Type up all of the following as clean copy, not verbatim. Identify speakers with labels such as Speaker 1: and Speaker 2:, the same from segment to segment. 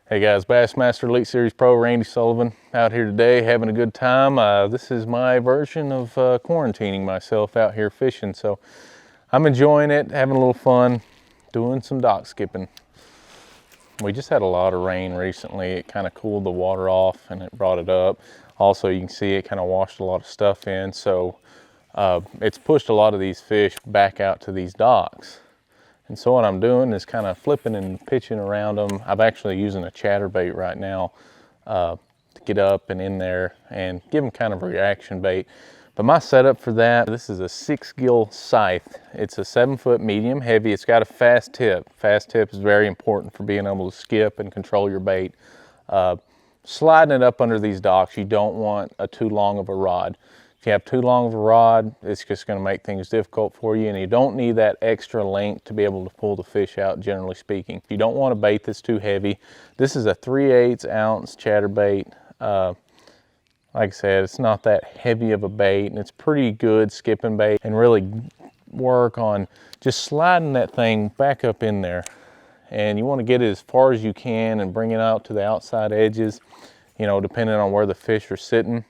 Speaker 1: Hey guys, Bassmaster Elite Series Pro Randy Sullivan out here today having a good time. This is my version of quarantining myself out here fishing, so I'm enjoying it, having a little fun, doing some dock skipping. We just had a lot of rain recently. It kind of cooled the water off and it brought it up. Also, you can see it kind of washed a lot of stuff in, so it's pushed a lot of these fish back out to these docks. And so what I'm doing is kind of flipping and pitching around them. I'm actually using a chatterbait right now to get up and in there and give them kind of a reaction bait. But my setup for that, this is a Sixgill scythe. It's a 7-foot medium heavy. It's got a fast tip. Fast tip is very important for being able to skip and control your bait. Sliding it up under these docks, you don't want too long of a rod. If you have too long of a rod, it's just going to make things difficult for you, and you don't need that extra length to be able to pull the fish out, generally speaking. You don't want a bait that's too heavy. This is a 3/8 ounce chatterbait. Like I said, it's not that heavy of a bait, and it's pretty good skipping bait, and really work on just sliding that thing back up in there. And you want to get it as far as you can and bring it out to the outside edges, you know, depending on where the fish are sitting.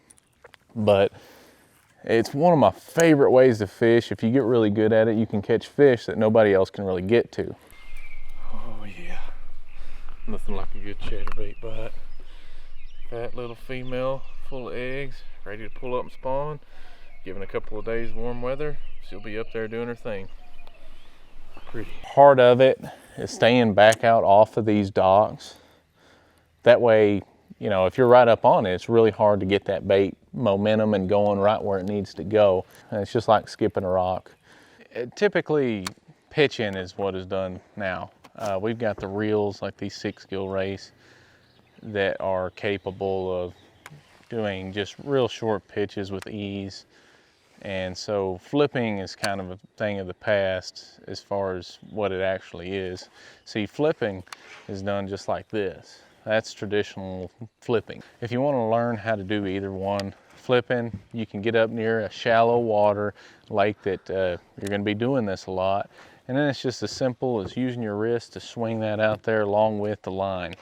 Speaker 1: But it's one of my favorite ways to fish. If you get really good at it, you can catch fish that nobody else can really get to. Oh yeah, nothing like a good chatterbait bite. Fat little female, full of eggs, ready to pull up and spawn. Given a couple of days warm weather, she'll be up there doing her thing. Pretty. Part of it is staying back out off of these docks. That way, you know, if you're right up on it, it's really hard to get that bait momentum and going right where it needs to go. And it's just like skipping a rock. Typically, pitching is what is done now. We've got the reels like these Sixgill race that are capable of doing just real short pitches with ease. And so flipping is kind of a thing of the past as far as what it actually is. See, flipping is done just like this. That's traditional flipping. If you want to learn how to do either one, flipping, you can get up near a shallow water lake that you're going to be doing this a lot. And then it's just as simple as using your wrist to swing that out there along with the line.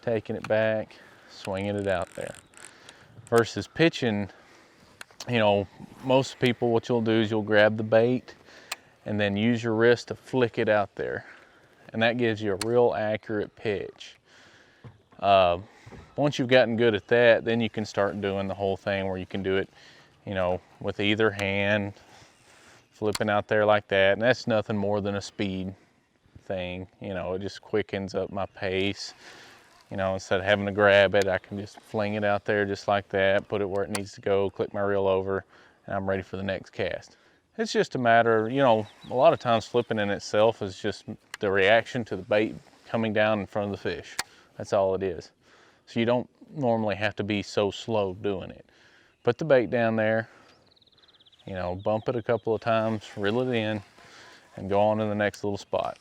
Speaker 1: Taking it back, swinging it out there. Versus pitching, you know, most people, what you'll do is you'll grab the bait and then use your wrist to flick it out there. And that gives you a real accurate pitch. Once you've gotten good at that, then you can start doing the whole thing where you can do it, you know, with either hand, flipping out there like that. And that's nothing more than a speed thing. You know, it just quickens up my pace. You know, instead of having to grab it, I can just fling it out there just like that, put it where it needs to go, click my reel over, and I'm ready for the next cast. It's just a matter, you know, a lot of times flipping in itself is just the reaction to the bait coming down in front of the fish. That's all it is. So you don't normally have to be so slow doing it. Put the bait down there, you know, bump it a couple of times, reel it in, and go on to the next little spot.